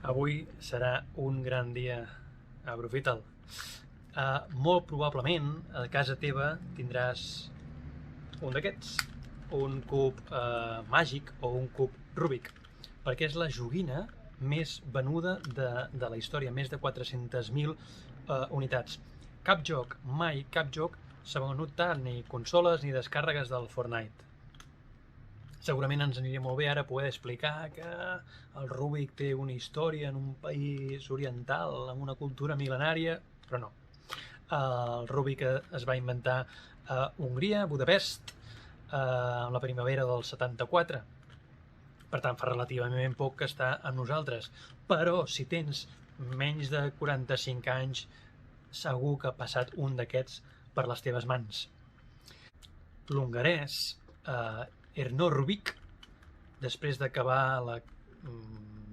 Avui serà un gran dia, aprofita'l. Molt probablement a casa teva tindràs un d'aquests, un cub màgic o un cub Rubik, perquè és la joguina més venuda de la història, més de 400.000 unitats. Cap joc, mai cap joc, s'ha venut tant, ni consoles ni descàrregues del Fortnite. Segurament ens aniria molt bé ara poder explicar que el Rubik té una història en un país oriental amb una cultura mil·lenària, però no. El Rubik es va inventar a Hongria, a Budapest, en la primavera del 74. Per tant, fa relativament poc que està amb nosaltres. Però si tens menys de 45 anys, segur que ha passat un d'aquests per les teves mans. L'hongarès Ernő Rubik, després d'acabar la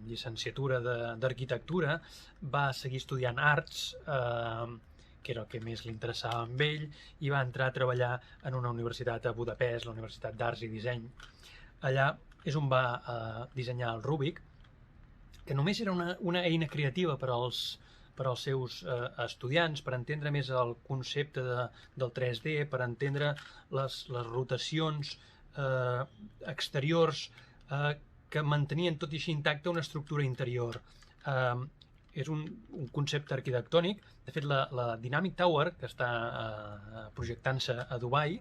llicenciatura d'arquitectura, va seguir estudiant arts, que era el que més li interessava amb ell, i va entrar a treballar en una universitat a Budapest, la Universitat d'Arts i Disseny. Allà és on va dissenyar el Rubik, que només era una eina creativa per als seus estudiants, per entendre més el concepte del 3D, per entendre les rotacions exteriors que mantenien tot i així intacta una estructura interior. És un concepte arquitectònic. De fet, la Dynamic Tower, que està projectant-se a Dubai,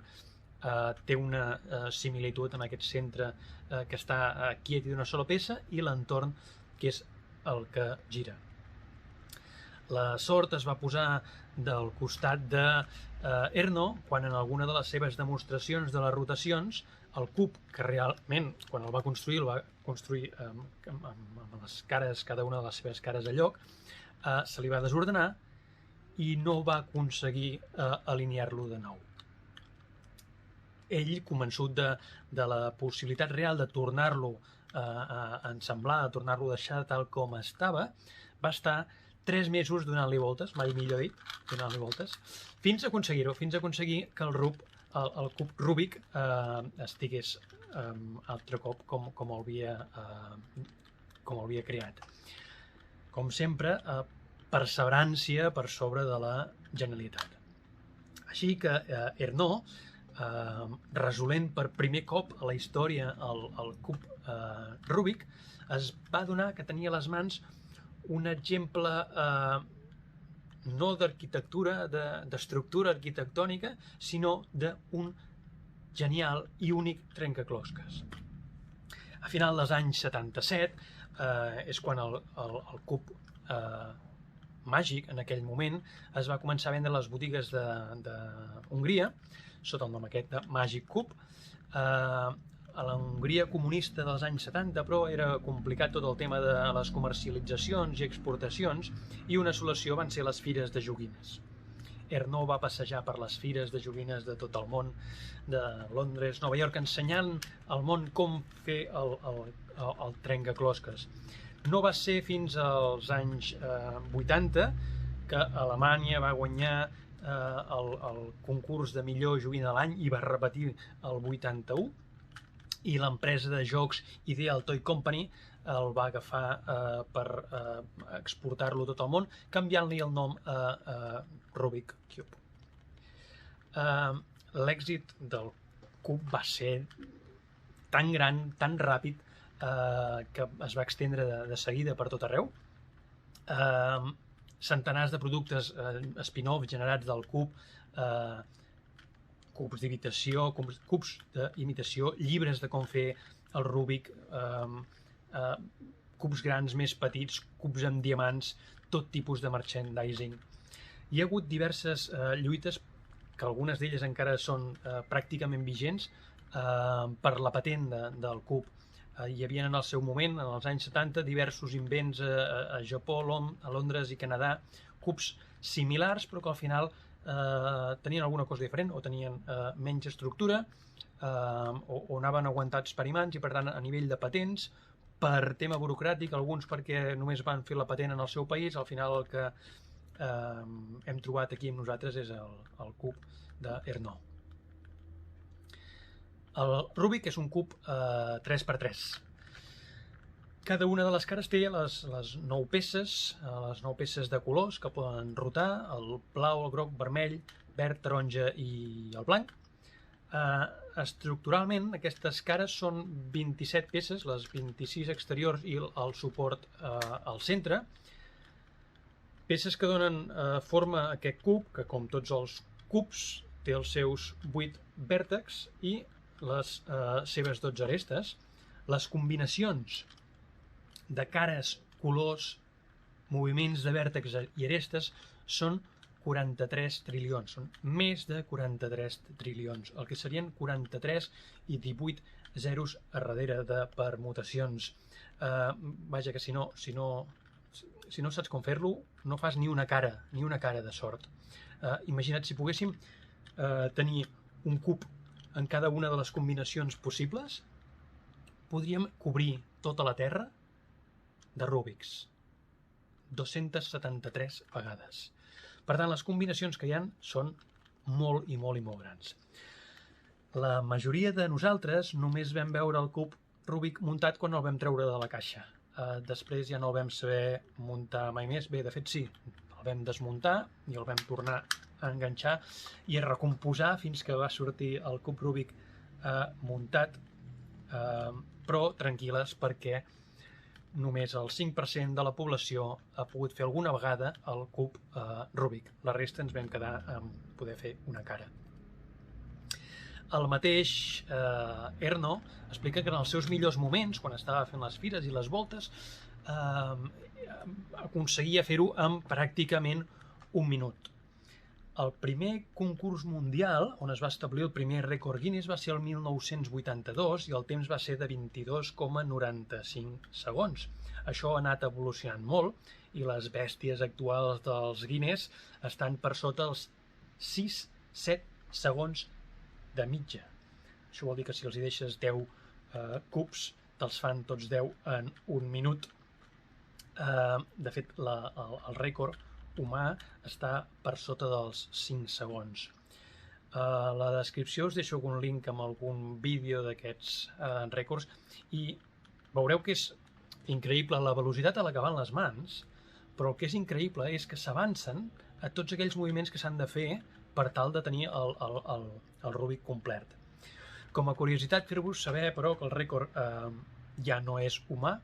té una similitud amb aquest centre que està quiet i d'una sola peça, i l'entorn, que és el que gira. La sort es va posar del costat d'Ernő quan en alguna de les seves demostracions de les rotacions el cub, que realment quan el va construir amb les cares, cada una de les seves cares a lloc, se li va desordenar i no va aconseguir alinear-lo de nou. Ell, convençut de la possibilitat real de tornar-lo a ensamblar, de tornar-lo a deixar tal com estava, va estar 3 mesos donant-li voltes, mai millor dit, donant-li voltes, fins a aconseguir-ho, fins a aconseguir que el cub Rubik estigués altre cop com el havia creat. Com sempre, perseverància per sobre de la genialitat. Així que Ernő, resolent per primer cop a la història el cub Rubik, es va adonar que tenia a les mans un exemple no d'arquitectura, d'estructura arquitectònica, sinó d'un genial i únic trencaclosques. A final dels anys 77 és quan el cub màgic, en aquell moment, es va començar a vendre a les botigues d'Hongria, sota el nom aquest de Magic Cube. A la Hongria comunista dels anys 70, però, era complicat tot el tema de les comercialitzacions i exportacions, i una solució van ser les fires de joguines. Ernő va passejar per les fires de joguines de tot el món, de Londres, Nova York, ensenyant al món com fer el trencaclosques. No va ser fins als anys 80 que Alemanya va guanyar el concurs de millor joguina de l'any i va repetir el 81, i l'empresa de jocs Ideal Toy Company el va agafar per exportar-lo a tot el món, canviant-li el nom a Rubik Cube. L'èxit del cub va ser tan gran, tan ràpid, que es va estendre de seguida per tot arreu. Centenars de productes spin-off generats del cub, cubs d'imitació, llibres de com fer el Rubik, cubs grans, més petits, cubs amb diamants, tot tipus de merchandising. Hi ha hagut diverses lluites, que algunes d'elles encara són pràcticament vigents, per la patent del cub. Hi havia en el seu moment, en els anys 70, diversos invents a Japó, a Londres i Canadà, cubs similars, però que al final tenien alguna cosa diferent, o tenien menys estructura, o anaven aguantats per imants, i per tant a nivell de patents, per tema burocràtic, alguns perquè només van fer la patent en el seu país, al final el que hem trobat aquí amb nosaltres és el cub d'Ernő. El Rubik és un cub 3x3. Cada una de les cares té les 9 peces de colors que poden rotar, el blau, el groc, vermell, verd, taronja i el blanc. Estructuralment, aquestes cares són 27 peces, les 26 exteriors i el suport al centre. Peces que donen forma a aquest cub, que com tots els cubs té els seus 8 vèrtexs i les seves 12 arestes. Les combinacions de cares, colors, moviments de vèrtex i arestes són 43 trilions, són més de 43 trilions, el que serien 43 i 18 zeros a darrere de permutacions. Vaja, que si no saps com fer-lo, no fas ni una cara de sort. Imagina't si poguéssim tenir un cub en cada una de les combinacions possibles, podríem cobrir tota la Terra de Rúbics. 273 vegades. Per tant, les combinacions que hi ha són molt i molt grans. La majoria de nosaltres només vam veure el cub Rúbic muntat quan el vam treure de la caixa. Després ja no el vam saber muntar mai més. Bé, de fet sí, el vam desmuntar i el vam tornar a enganxar i a recomposar fins que va sortir el cub Rúbic muntat, però tranquil·les perquè només el 5% de la població ha pogut fer alguna vegada el cub Rúbic. La resta ens vam quedar amb poder fer una cara. El mateix Erno explica que en els seus millors moments, quan estava fent les fires i les voltes, aconseguia fer-ho en pràcticament un minut. El primer concurs mundial, on es va establir el primer rècord Guinness, va ser el 1982 i el temps va ser de 22,95 segons. Això ha anat evolucionant molt i les bèsties actuals dels Guinness estan per sota els 6-7 segons de mitja. Això vol dir que si els hi deixes 10 cubs, te'ls fan tots 10 en un minut. De fet, el rècord humà està per sota dels 5 segons. A la descripció us deixo algun link amb algun vídeo d'aquests rècords i veureu que és increïble la velocitat a la que van les mans, però el que és increïble és que s'avancen a tots aquells moviments que s'han de fer per tal de tenir el Rúbic complet. Com a curiositat, fer-vos saber, però, que el rècord ja no és humà.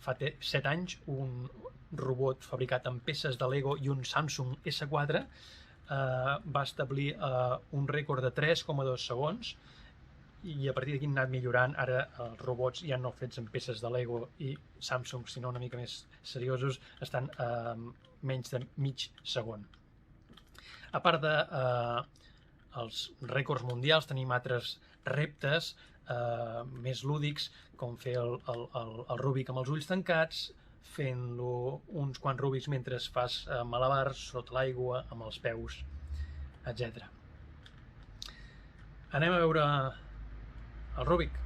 Fa 7 anys, un robot fabricat amb peces de Lego i un Samsung S4 va establir un rècord de 3,2 segons i a partir d'aquí han anat millorant. Ara els robots ja no fets amb peces de Lego i Samsung, sinó una mica més seriosos, estan a menys de mig segon. A part dels rècords mundials, tenim altres reptes més lúdics, com fer el Rúbic amb els ulls tancats, fent-lo uns quants Rúbics mentre fas malabars sota l'aigua, amb els peus, etc. Anem a veure el Rúbic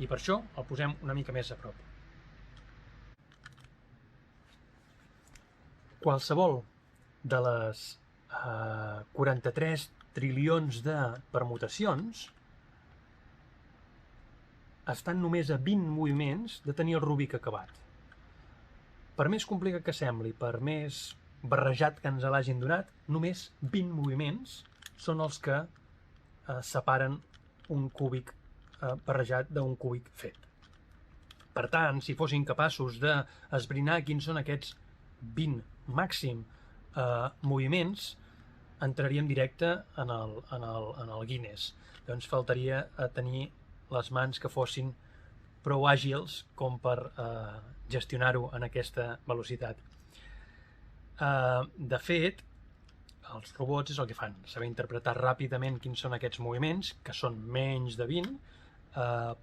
i per això el posem una mica més a prop. Qualsevol de les 43 trilions de permutacions estan només a 20 moviments de tenir el Rúbic acabat. Per més complicat que sembli, per més barrejat que ens l'hagin donat, només 20 moviments són els que separen un cúbic barrejat d'un cúbic fet. Per tant, si fossin capaços d'esbrinar quins són aquests 20 màxim moviments, entraríem directe en el Guinness. Doncs faltaria tenir les mans que fossin prou àgils com per gestionar-ho en aquesta velocitat. De fet, els robots és el que fan, saber interpretar ràpidament quins són aquests moviments, que són menys de 20,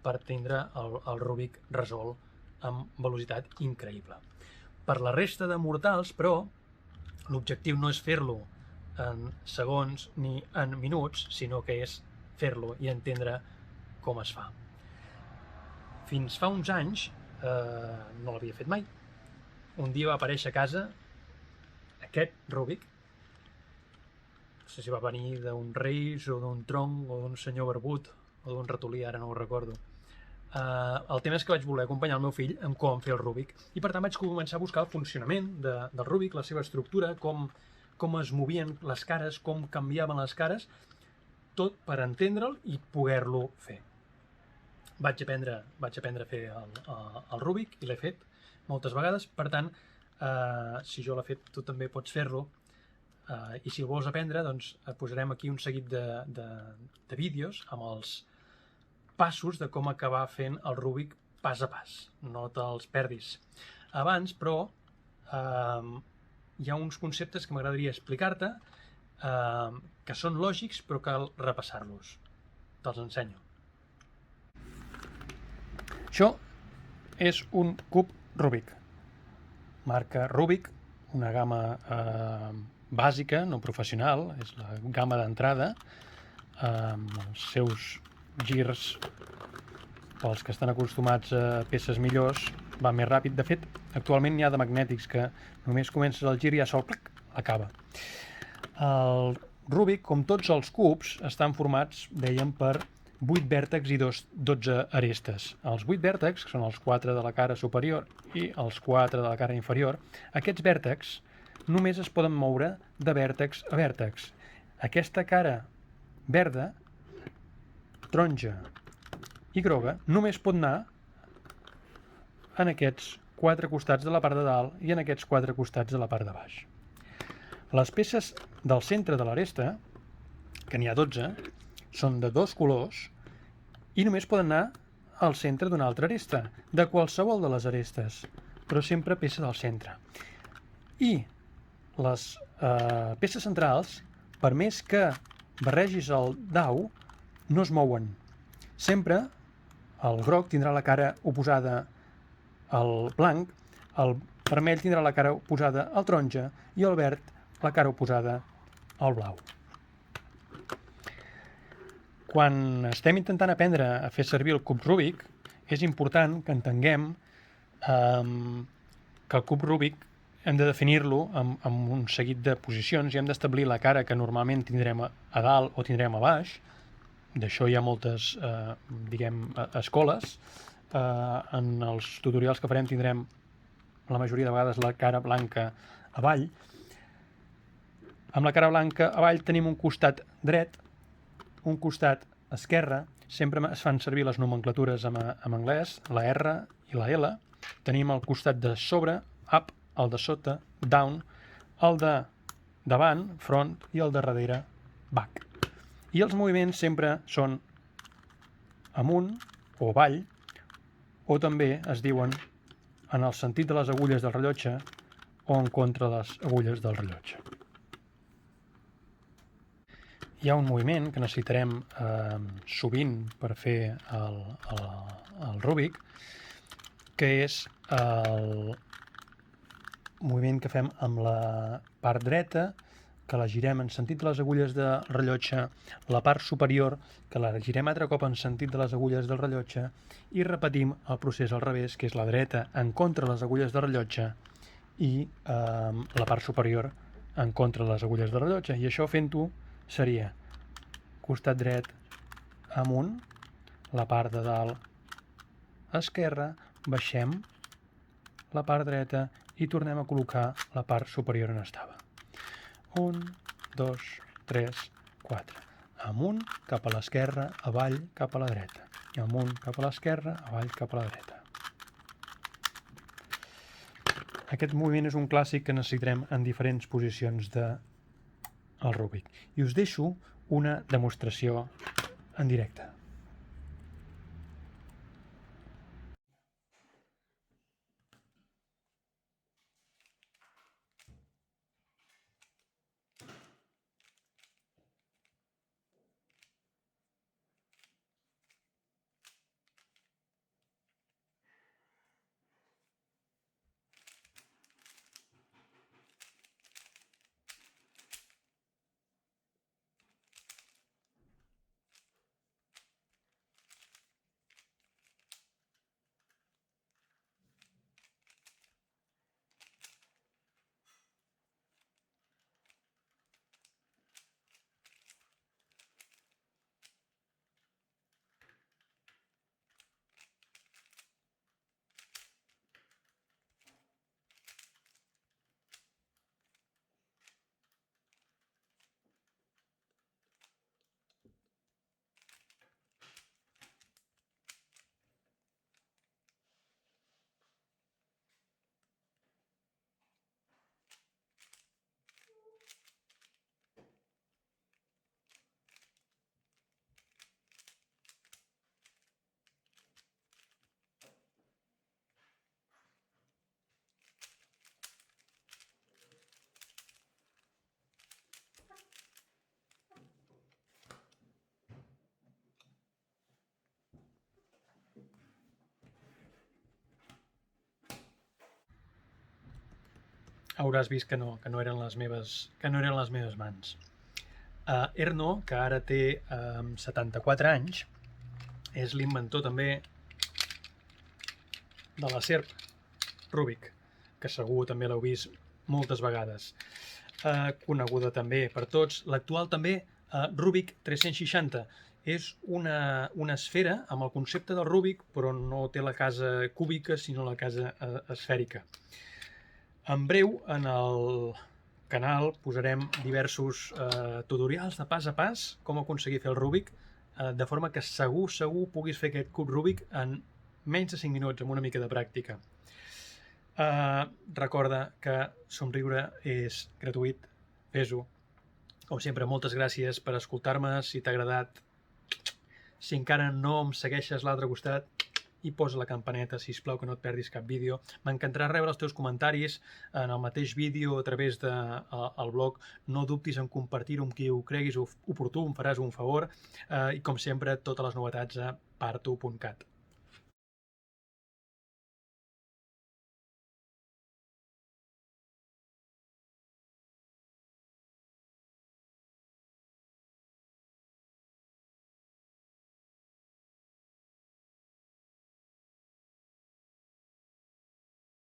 per tindre el Rúbic resolt amb velocitat increïble. Per la resta de mortals, però, l'objectiu no és fer-lo en segons ni en minuts, sinó que és fer-lo i entendre com es fa. Fins fa uns anys no l'havia fet mai. Un dia va aparèixer a casa aquest Rúbic. No sé si va venir d'un reis o d'un tronc o d'un senyor barbut o d'un ratolí, ara no ho recordo. el tema és que vaig voler acompanyar el meu fill en com fer el Rubik. I per tant vaig començar a buscar el funcionament del Rubik, la seva estructura, com es movien les cares, com canviaven les cares, tot per entendre'l i poder-lo fer. Vaig aprendre a fer el Rubik i l'he fet moltes vegades, per tant, si jo l'he fet, tu també pots fer-lo, i si el vols aprendre, doncs et posarem aquí un seguit de vídeos amb els passos de com acabar fent el Rubik pas a pas, no te'ls perdis. Abans, però, hi ha uns conceptes que m'agradaria explicar-te, que són lògics però cal repassar-los. Te'ls ensenyo. Això és un cub Rubik. Marca Rubik, una gamma bàsica, no professional, és la gamma d'entrada, amb els seus girs, pels que estan acostumats a peces millors, va més ràpid. De fet, actualment n'hi ha de magnètics que només comences el gir i ja sol acaba. El Rubik, com tots els cubs, estan formats, dèiem, per 8 vèrtexs i 12 arestes. Els 8 vèrtexs, que són els 4 de la cara superior i els 4 de la cara inferior, aquests vèrtexs només es poden moure de vèrtex a vèrtex. Aquesta cara verda, taronja i groga només pot anar en aquests 4 costats de la part de dalt i en aquests 4 costats de la part de baix. Les peces del centre de l'aresta, que n'hi ha 12, són de 2 colors i només poden anar al centre d'una altra aresta, de qualsevol de les arestes, però sempre peça del centre. I les peces centrals, per més que barregis el dau, no es mouen. Sempre el groc tindrà la cara oposada al blanc, el vermell tindrà la cara oposada al taronja i el verd la cara oposada al blau. Quan estem intentant aprendre a fer servir el cub Rubik, és important que entenguem que el cub Rubik hem de definir-lo amb un seguit de posicions i hem d'establir la cara que normalment tindrem a dalt o tindrem a baix. D'això hi ha moltes, escoles. En els tutorials que farem tindrem la majoria de vegades la cara blanca avall. Amb la cara blanca avall tenim un costat dret, un costat esquerre. Sempre es fan servir les nomenclatures en anglès, la R i la L. Tenim el costat de sobre, up, el de sota, down, el de davant, front, i el de darrere, back. I els moviments sempre són amunt o avall, o també es diuen en el sentit de les agulles del rellotge o en contra de les agulles del rellotge. Hi ha un moviment que necessitarem sovint per fer el Rubik, que és el moviment que fem amb la part dreta, que la girem en sentit de les agulles del rellotge, la part superior, que la girem altre cop en sentit de les agulles del rellotge, i repetim el procés al revés, que és la dreta en contra de les agulles del rellotge i la part superior en contra de les agulles del rellotge. I això fent-ho seria costat dret amunt, la part de dalt esquerra, baixem la part dreta i tornem a col·locar la part superior on estava. 1, 2, 3, 4. Amunt, cap a l'esquerra, avall, cap a la dreta. I amunt, cap a l'esquerra, avall, cap a la dreta. Aquest moviment és un clàssic que necessitarem en diferents posicions del Rubik. I us deixo una demostració en directe. hauràs vist que no eren les meves mans. Erno, que ara té 74 anys, és l'inventor també de la serp Rubik, que segur també l'heu vist moltes vegades. Coneguda també per tots. L'actual també, Rubik 360, és una esfera amb el concepte del Rubik, però no té la casa cúbica, sinó la casa esfèrica. En breu, en el canal posarem diversos tutorials de pas a pas com aconseguir fer el Rubik, de forma que segur puguis fer aquest cub Rubik en menys de 5 minuts, amb una mica de pràctica. Recorda que somriure és gratuït, fes-ho. Com sempre, moltes gràcies per escoltar-me. Si t'ha agradat, si encara no em segueixes l'altre costat, i posa la campaneta, sisplau, que no et perdis cap vídeo. M'encantarà rebre els teus comentaris en el mateix vídeo a través del blog. No dubtis en compartir-ho amb qui ho creguis oportú, em faràs un favor. I com sempre, totes les novetats a parto.cat.